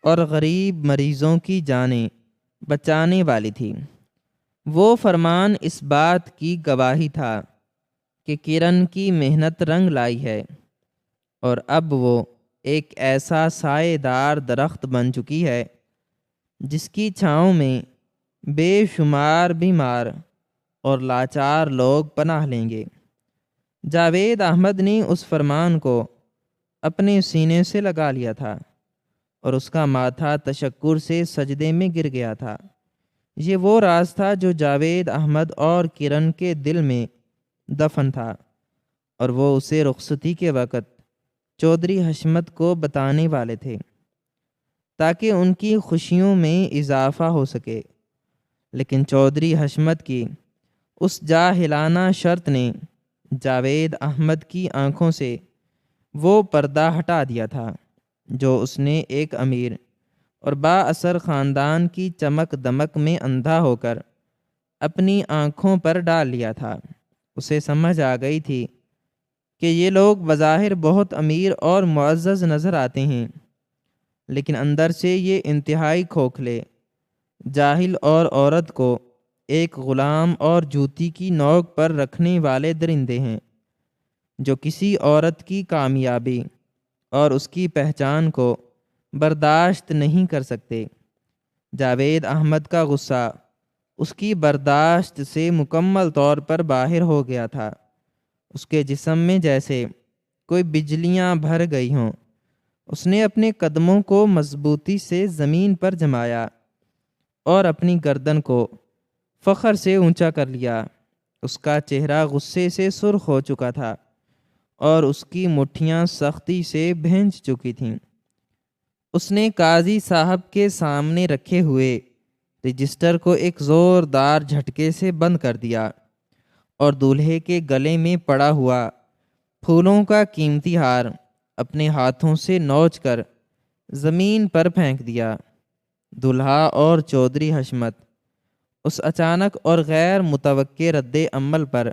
اور غریب مریضوں کی جانیں بچانے والی تھی۔ وہ فرمان اس بات کی گواہی تھا کہ کرن کی محنت رنگ لائی ہے اور اب وہ ایک ایسا سائے دار درخت بن چکی ہے جس کی چھاؤں میں بے شمار بیمار اور لاچار لوگ پناہ لیں گے۔ جاوید احمد نے اس فرمان کو اپنے سینے سے لگا لیا تھا اور اس کا ماتھا تشکر سے سجدے میں گر گیا تھا۔ یہ وہ راز تھا جو جاوید احمد اور کرن کے دل میں دفن تھا، اور وہ اسے رخصتی کے وقت چودھری حشمت کو بتانے والے تھے تاکہ ان کی خوشیوں میں اضافہ ہو سکے۔ لیکن چودھری حشمت کی اس جاہلانہ شرط نے جاوید احمد کی آنکھوں سے وہ پردہ ہٹا دیا تھا جو اس نے ایک امیر اور با اثر خاندان کی چمک دمک میں اندھا ہو کر اپنی آنکھوں پر ڈال لیا تھا۔ اسے سمجھ آ گئی تھی کہ یہ لوگ بظاہر بہت امیر اور معزز نظر آتے ہیں، لیکن اندر سے یہ انتہائی کھوکھلے، جاہل اور عورت کو ایک غلام اور جوتی کی نوک پر رکھنے والے درندے ہیں جو کسی عورت کی کامیابی اور اس کی پہچان کو برداشت نہیں کر سکتے۔ جاوید احمد کا غصہ اس کی برداشت سے مکمل طور پر باہر ہو گیا تھا۔ اس کے جسم میں جیسے کوئی بجلیاں بھر گئی ہوں۔ اس نے اپنے قدموں کو مضبوطی سے زمین پر جمایا اور اپنی گردن کو فخر سے اونچا کر لیا۔ اس کا چہرہ غصے سے سرخ ہو چکا تھا اور اس کی مٹھیاں سختی سے بھینچ چکی تھیں۔ اس نے قاضی صاحب کے سامنے رکھے ہوئے رجسٹر کو ایک زوردار جھٹکے سے بند کر دیا اور دولہے کے گلے میں پڑا ہوا پھولوں کا قیمتی ہار اپنے ہاتھوں سے نوچ کر زمین پر پھینک دیا۔ دولہا اور چودھری حشمت اس اچانک اور غیر متوقع رد عمل پر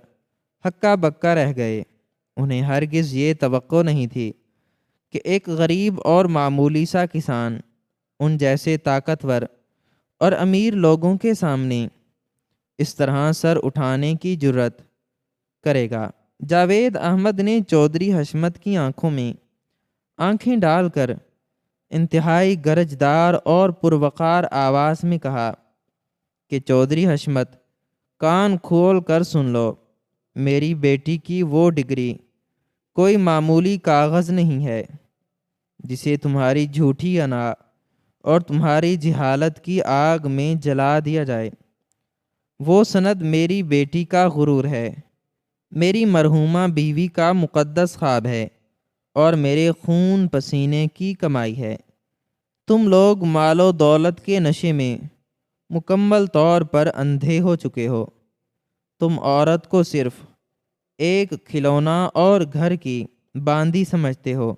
ہکا بکا رہ گئے۔ انہیں ہرگز یہ توقع نہیں تھی کہ ایک غریب اور معمولی سا کسان ان جیسے طاقتور اور امیر لوگوں کے سامنے اس طرح سر اٹھانے کی جرت کرے گا۔ جاوید احمد نے چودھری حشمت کی آنکھوں میں آنکھیں ڈال کر انتہائی گرجدار اور پروقار آواز میں کہا کہ چودھری حشمت، کان کھول کر سن لو، میری بیٹی کی وہ ڈگری کوئی معمولی کاغذ نہیں ہے جسے تمہاری جھوٹی انا اور تمہاری جہالت کی آگ میں جلا دیا جائے۔ وہ سند میری بیٹی کا غرور ہے، میری مرحومہ بیوی کا مقدس خواب ہے اور میرے خون پسینے کی کمائی ہے۔ تم لوگ مال و دولت کے نشے میں مکمل طور پر اندھے ہو چکے ہو۔ تم عورت کو صرف ایک کھلونا اور گھر کی باندی سمجھتے ہو،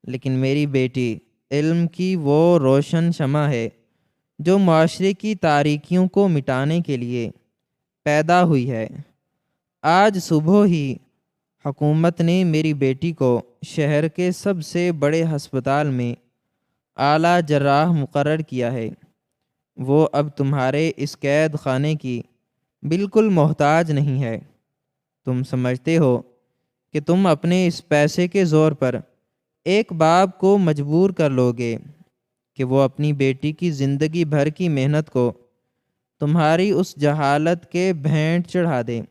لیکن میری بیٹی علم کی وہ روشن شمع ہے جو معاشرے کی تاریکیوں کو مٹانے کے لیے پیدا ہوئی ہے۔ آج صبح ہی حکومت نے میری بیٹی کو شہر کے سب سے بڑے ہسپتال میں اعلیٰ جراح مقرر کیا ہے۔ وہ اب تمہارے اس قید خانے کی بالکل محتاج نہیں ہے۔ تم سمجھتے ہو کہ تم اپنے اس پیسے کے زور پر ایک باپ کو مجبور کر لو گے کہ وہ اپنی بیٹی کی زندگی بھر کی محنت کو تمہاری اس جہالت کے بھینٹ چڑھا دے،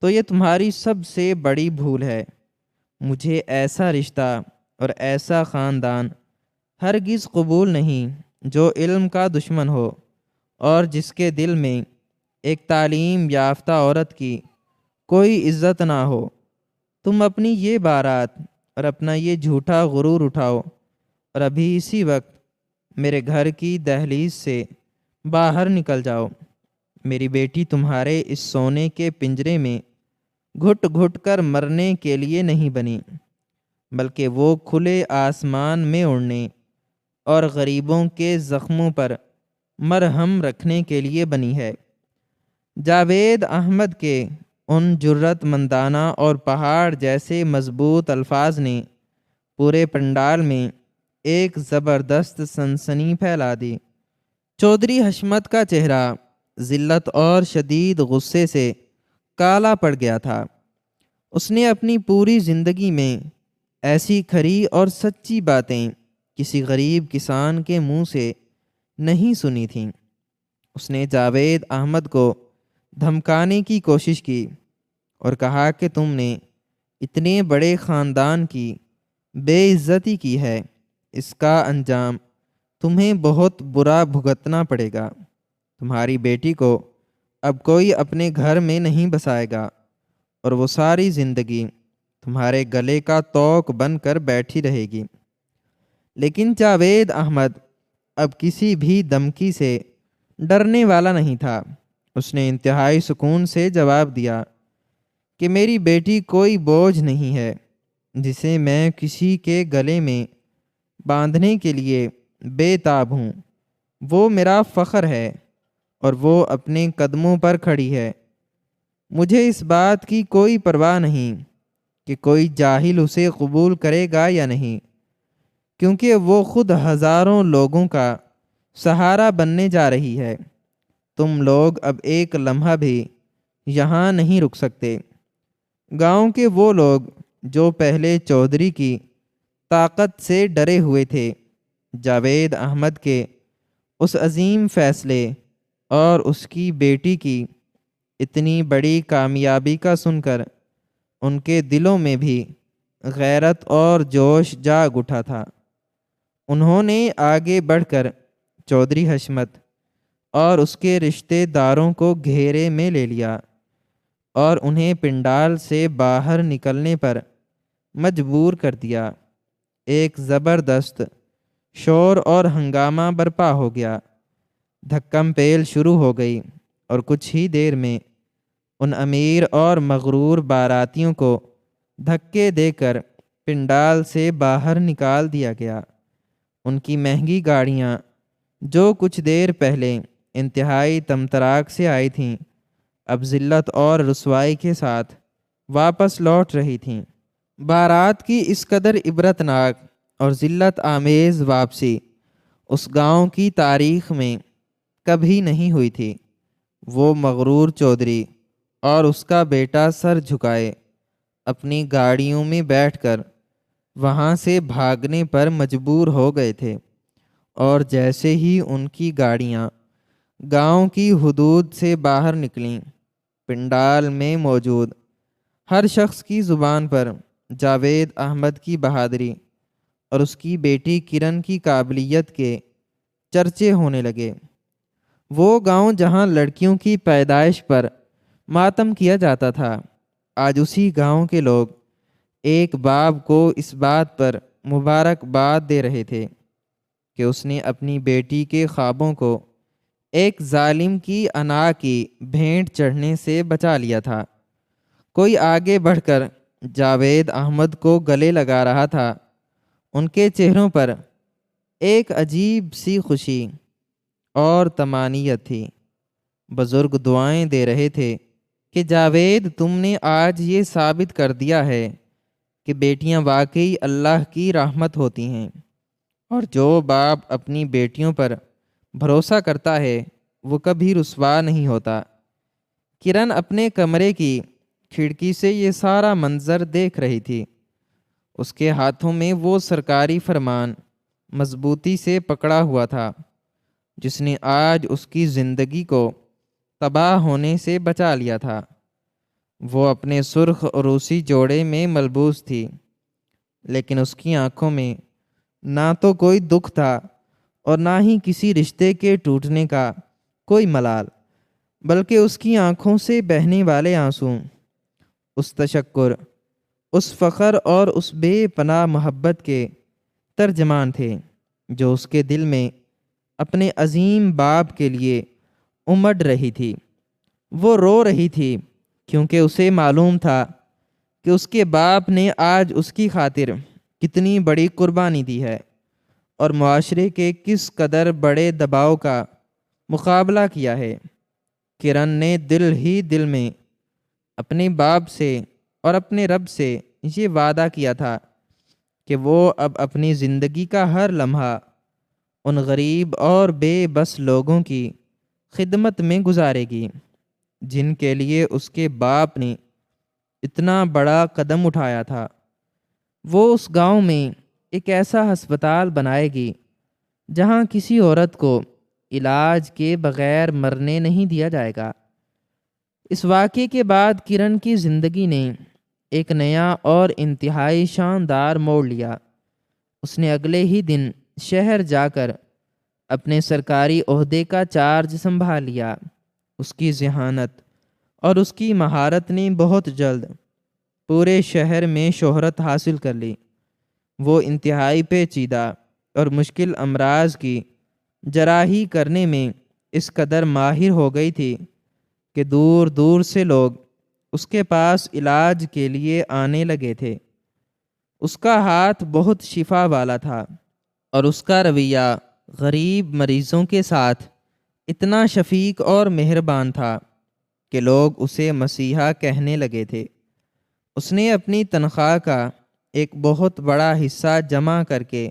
تو یہ تمہاری سب سے بڑی بھول ہے۔ مجھے ایسا رشتہ اور ایسا خاندان ہرگز قبول نہیں جو علم کا دشمن ہو اور جس کے دل میں ایک تعلیم یافتہ عورت کی کوئی عزت نہ ہو۔ تم اپنی یہ بارات اور اپنا یہ جھوٹا غرور اٹھاؤ اور ابھی اسی وقت میرے گھر کی دہلیز سے باہر نکل جاؤ۔ میری بیٹی تمہارے اس سونے کے پنجرے میں گھٹ گھٹ کر مرنے کے لیے نہیں بنی، بلکہ وہ کھلے آسمان میں اڑنے اور غریبوں کے زخموں پر مرہم رکھنے کے لیے بنی ہے۔ جاوید احمد کے ان جرت مندانہ اور پہاڑ جیسے مضبوط الفاظ نے پورے پنڈال میں ایک زبردست سنسنی پھیلا دی۔ چودھری حشمت کا چہرہ ذلت اور شدید غصے سے کالا پڑ گیا تھا۔ اس نے اپنی پوری زندگی میں ایسی کھری اور سچی باتیں کسی غریب کسان کے منہ سے نہیں سنی تھیں۔ اس نے جاوید احمد کو دھمکانے کی کوشش کی اور کہا کہ تم نے اتنے بڑے خاندان کی بے عزتی کی ہے، اس کا انجام تمہیں بہت برا بھگتنا پڑے گا۔ تمہاری بیٹی کو اب کوئی اپنے گھر میں نہیں بسائے گا اور وہ ساری زندگی تمہارے گلے کا توق بن کر بیٹھی رہے گی۔ لیکن جاوید احمد اب کسی بھی دھمکی سے ڈرنے والا نہیں تھا۔ اس نے انتہائی سکون سے جواب دیا کہ میری بیٹی کوئی بوجھ نہیں ہے جسے میں کسی کے گلے میں باندھنے کے لیے بے تاب ہوں۔ وہ میرا فخر ہے اور وہ اپنے قدموں پر کھڑی ہے۔ مجھے اس بات کی کوئی پرواہ نہیں کہ کوئی جاہل اسے قبول کرے گا یا نہیں، کیونکہ وہ خود ہزاروں لوگوں کا سہارا بننے جا رہی ہے۔ تم لوگ اب ایک لمحہ بھی یہاں نہیں رک سکتے۔ گاؤں کے وہ لوگ جو پہلے چودھری کی طاقت سے ڈرے ہوئے تھے، جاوید احمد کے اس عظیم فیصلے اور اس کی بیٹی کی اتنی بڑی کامیابی کا سن کر ان کے دلوں میں بھی غیرت اور جوش جاگ اٹھا تھا۔ انہوں نے آگے بڑھ کر چودھری حشمت اور اس کے رشتہ داروں کو گھیرے میں لے لیا اور انہیں پنڈال سے باہر نکلنے پر مجبور کر دیا۔ ایک زبردست شور اور ہنگامہ برپا ہو گیا، دھکم پیل شروع ہو گئی، اور کچھ ہی دیر میں ان امیر اور مغرور باراتیوں کو دھکے دے کر پنڈال سے باہر نکال دیا گیا۔ ان کی مہنگی گاڑیاں جو کچھ دیر پہلے انتہائی تمتراک سے آئی تھیں، اب ذلت اور رسوائی کے ساتھ واپس لوٹ رہی تھیں۔ بارات کی اس قدر عبرتناک اور ذلت آمیز واپسی اس گاؤں کی تاریخ میں کبھی نہیں ہوئی تھی۔ وہ مغرور چودھری اور اس کا بیٹا سر جھکائے اپنی گاڑیوں میں بیٹھ کر وہاں سے بھاگنے پر مجبور ہو گئے تھے، اور جیسے ہی ان کی گاڑیاں گاؤں کی حدود سے باہر نکلیں، پنڈال میں موجود ہر شخص کی زبان پر جاوید احمد کی بہادری اور اس کی بیٹی کرن کی قابلیت کے چرچے ہونے لگے۔ وہ گاؤں جہاں لڑکیوں کی پیدائش پر ماتم کیا جاتا تھا، آج اسی گاؤں کے لوگ ایک باپ کو اس بات پر مبارکباد دے رہے تھے کہ اس نے اپنی بیٹی کے خوابوں کو ایک ظالم کی انا کی بھینٹ چڑھنے سے بچا لیا تھا۔ کوئی آگے بڑھ کر جاوید احمد کو گلے لگا رہا تھا۔ ان کے چہروں پر ایک عجیب سی خوشی اور طمانینت تھی۔ بزرگ دعائیں دے رہے تھے کہ جاوید، تم نے آج یہ ثابت کر دیا ہے کہ بیٹیاں واقعی اللہ کی رحمت ہوتی ہیں، اور جو باپ اپنی بیٹیوں پر بھروسہ کرتا ہے وہ کبھی رسوا نہیں ہوتا۔ کرن اپنے کمرے کی کھڑکی سے یہ سارا منظر دیکھ رہی تھی۔ اس کے ہاتھوں میں وہ سرکاری فرمان مضبوطی سے پکڑا ہوا تھا جس نے آج اس کی زندگی کو تباہ ہونے سے بچا لیا تھا۔ وہ اپنے سرخ عروسی جوڑے میں ملبوس تھی، لیکن اس کی آنکھوں میں نہ تو کوئی دکھ تھا اور نہ ہی کسی رشتے کے ٹوٹنے کا کوئی ملال، بلکہ اس کی آنکھوں سے بہنے والے آنسو اس تشکر، اس فخر اور اس بے پناہ محبت کے ترجمان تھے جو اس کے دل میں اپنے عظیم باپ کے لیے امڑ رہی تھی۔ وہ رو رہی تھی کیونکہ اسے معلوم تھا کہ اس کے باپ نے آج اس کی خاطر کتنی بڑی قربانی دی ہے اور معاشرے کے کس قدر بڑے دباؤ کا مقابلہ کیا ہے۔ کرن نے دل ہی دل میں اپنے باپ سے اور اپنے رب سے یہ وعدہ کیا تھا کہ وہ اب اپنی زندگی کا ہر لمحہ ان غریب اور بے بس لوگوں کی خدمت میں گزارے گی جن کے لیے اس کے باپ نے اتنا بڑا قدم اٹھایا تھا۔ وہ اس گاؤں میں ایک ایسا ہسپتال بنائے گی جہاں کسی عورت کو علاج کے بغیر مرنے نہیں دیا جائے گا۔ اس واقعے کے بعد کرن کی زندگی نے ایک نیا اور انتہائی شاندار موڑ لیا۔ اس نے اگلے ہی دن شہر جا کر اپنے سرکاری عہدے کا چارج سنبھال لیا۔ اس کی ذہانت اور اس کی مہارت نے بہت جلد پورے شہر میں شہرت حاصل کر لی۔ وہ انتہائی پیچیدہ اور مشکل امراض کی جراحی کرنے میں اس قدر ماہر ہو گئی تھی کہ دور دور سے لوگ اس کے پاس علاج کے لیے آنے لگے تھے۔ اس کا ہاتھ بہت شفا والا تھا اور اس کا رویہ غریب مریضوں کے ساتھ اتنا شفیق اور مہربان تھا کہ لوگ اسے مسیحا کہنے لگے تھے۔ اس نے اپنی تنخواہ کا ایک بہت بڑا حصہ جمع کر کے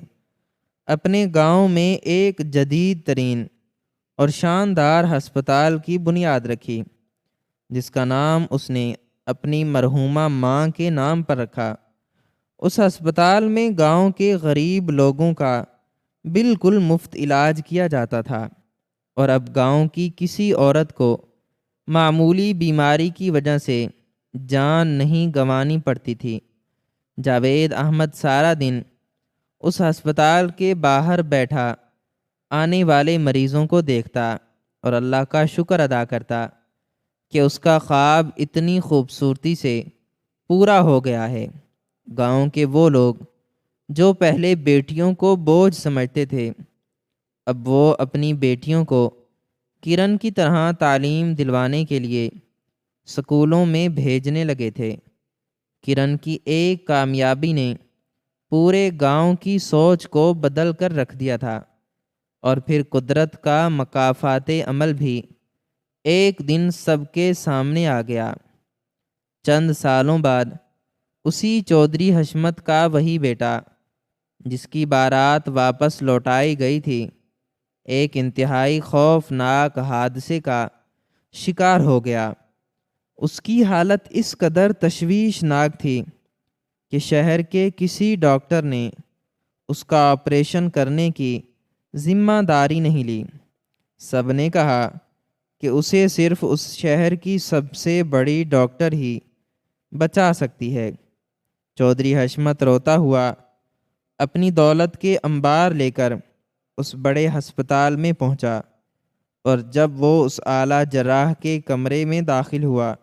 اپنے گاؤں میں ایک جدید ترین اور شاندار ہسپتال کی بنیاد رکھی، جس کا نام اس نے اپنی مرحومہ ماں کے نام پر رکھا۔ اس ہسپتال میں گاؤں کے غریب لوگوں کا بالکل مفت علاج کیا جاتا تھا، اور اب گاؤں کی کسی عورت کو معمولی بیماری کی وجہ سے جان نہیں گنوانی پڑتی تھی۔ جاوید احمد سارا دن اس ہسپتال کے باہر بیٹھا آنے والے مریضوں کو دیکھتا اور اللہ کا شکر ادا کرتا کہ اس کا خواب اتنی خوبصورتی سے پورا ہو گیا ہے۔ گاؤں کے وہ لوگ جو پہلے بیٹیوں کو بوجھ سمجھتے تھے، اب وہ اپنی بیٹیوں کو کرن کی طرح تعلیم دلوانے کے لیے سکولوں میں بھیجنے لگے تھے۔ کرن کی ایک کامیابی نے پورے گاؤں کی سوچ کو بدل کر رکھ دیا تھا، اور پھر قدرت کا مکافات عمل بھی ایک دن سب کے سامنے آ گیا۔ چند سالوں بعد اسی چودھری حشمت کا وہی بیٹا جس کی بارات واپس لوٹائی گئی تھی، ایک انتہائی خوفناک حادثے کا شکار ہو گیا۔ اس کی حالت اس قدر تشویشناک تھی کہ شہر کے کسی ڈاکٹر نے اس کا آپریشن کرنے کی ذمہ داری نہیں لی۔ سب نے کہا کہ اسے صرف اس شہر کی سب سے بڑی ڈاکٹر ہی بچا سکتی ہے۔ چودھری حشمت روتا ہوا اپنی دولت کے انبار لے کر اس بڑے ہسپتال میں پہنچا، اور جب وہ اس اعلیٰ جراح کے کمرے میں داخل ہوا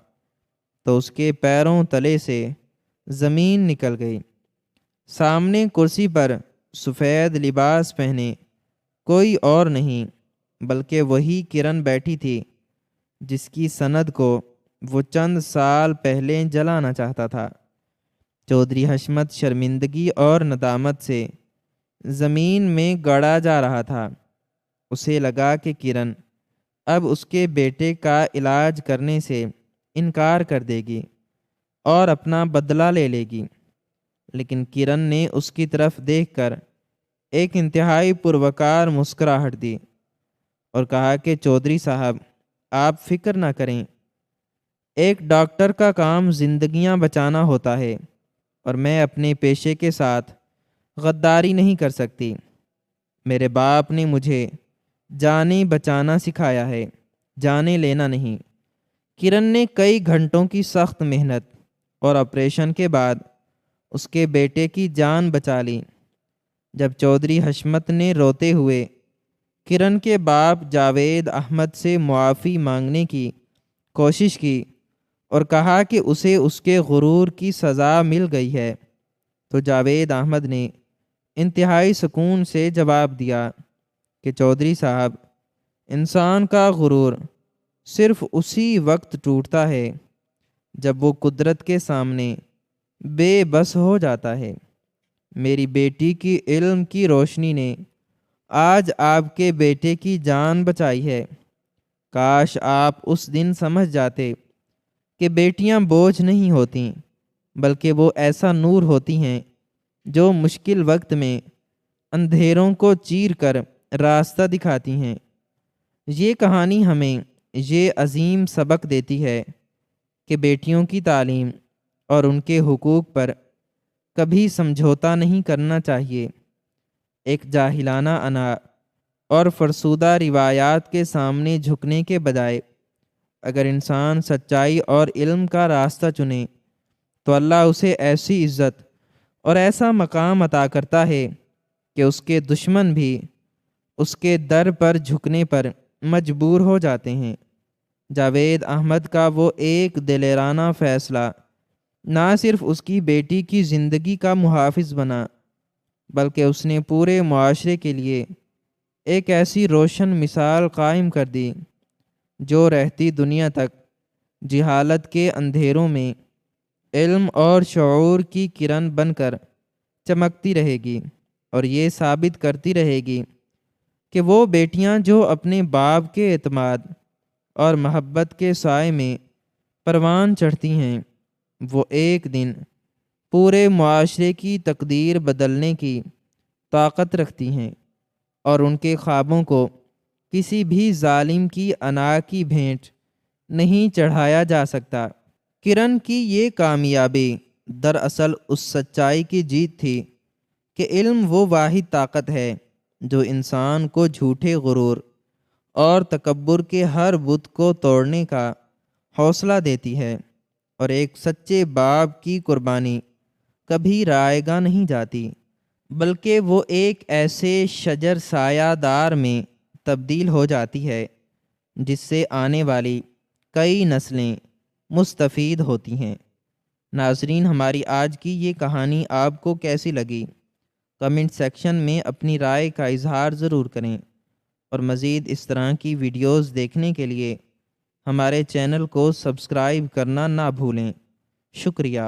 تو اس کے پیروں تلے سے زمین نکل گئی۔ سامنے کرسی پر سفید لباس پہنے کوئی اور نہیں بلکہ وہی کرن بیٹھی تھی جس کی سند کو وہ چند سال پہلے جلانا چاہتا تھا۔ چودھری حشمت شرمندگی اور ندامت سے زمین میں گڑا جا رہا تھا۔ اسے لگا کہ کرن اب اس کے بیٹے کا علاج کرنے سے انکار کر دے گی اور اپنا بدلہ لے لے گی، لیکن کرن نے اس کی طرف دیکھ کر ایک انتہائی پروقار مسکراہٹ دی اور کہا کہ چودھری صاحب، آپ فکر نہ کریں، ایک ڈاکٹر کا کام زندگیاں بچانا ہوتا ہے، اور میں اپنے پیشے کے ساتھ غداری نہیں کر سکتی۔ میرے باپ نے مجھے جانیں بچانا سکھایا ہے، جانیں لینا نہیں۔ کرن نے کئی گھنٹوں کی سخت محنت اور آپریشن کے بعد اس کے بیٹے کی جان بچا لی۔ جب چودھری حشمت نے روتے ہوئے کرن کے باپ جاوید احمد سے معافی مانگنے کی کوشش کی اور کہا کہ اسے اس کے غرور کی سزا مل گئی ہے، تو جاوید احمد نے انتہائی سکون سے جواب دیا کہ چودھری صاحب، انسان کا غرور صرف اسی وقت ٹوٹتا ہے جب وہ قدرت کے سامنے بے بس ہو جاتا ہے۔ میری بیٹی کی علم کی روشنی نے آج آپ کے بیٹے کی جان بچائی ہے۔ کاش آپ اس دن سمجھ جاتے کہ بیٹیاں بوجھ نہیں ہوتیں بلکہ وہ ایسا نور ہوتی ہیں جو مشکل وقت میں اندھیروں کو چیر کر راستہ دکھاتی ہیں۔ یہ کہانی ہمیں یہ عظیم سبق دیتی ہے کہ بیٹیوں کی تعلیم اور ان کے حقوق پر کبھی سمجھوتا نہیں کرنا چاہیے۔ ایک جاہلانہ انا اور فرسودہ روایات کے سامنے جھکنے کے بجائے اگر انسان سچائی اور علم کا راستہ چنے تو اللہ اسے ایسی عزت اور ایسا مقام عطا کرتا ہے کہ اس کے دشمن بھی اس کے در پر جھکنے پر مجبور ہو جاتے ہیں۔ جاوید احمد کا وہ ایک دلیرانہ فیصلہ نہ صرف اس کی بیٹی کی زندگی کا محافظ بنا بلکہ اس نے پورے معاشرے کے لیے ایک ایسی روشن مثال قائم کر دی جو رہتی دنیا تک جہالت کے اندھیروں میں علم اور شعور کی کرن بن کر چمکتی رہے گی، اور یہ ثابت کرتی رہے گی کہ وہ بیٹیاں جو اپنے باپ کے اعتماد اور محبت کے سائے میں پروان چڑھتی ہیں، وہ ایک دن پورے معاشرے کی تقدیر بدلنے کی طاقت رکھتی ہیں، اور ان کے خوابوں کو کسی بھی ظالم کی انا کی بھینٹ نہیں چڑھایا جا سکتا۔ کرن کی یہ کامیابی دراصل اس سچائی کی جیت تھی کہ علم وہ واحد طاقت ہے جو انسان کو جھوٹے غرور اور تکبر کے ہر بت کو توڑنے کا حوصلہ دیتی ہے، اور ایک سچے باپ کی قربانی کبھی رائے گاہ نہیں جاتی بلکہ وہ ایک ایسے شجر سایہ دار میں تبدیل ہو جاتی ہے جس سے آنے والی کئی نسلیں مستفید ہوتی ہیں۔ ناظرین، ہماری آج کی یہ کہانی آپ کو کیسی لگی؟ کمنٹ سیکشن میں اپنی رائے کا اظہار ضرور کریں، اور مزید اس طرح کی ویڈیوز دیکھنے کے لیے ہمارے چینل کو سبسکرائب کرنا نہ بھولیں۔ شکریہ۔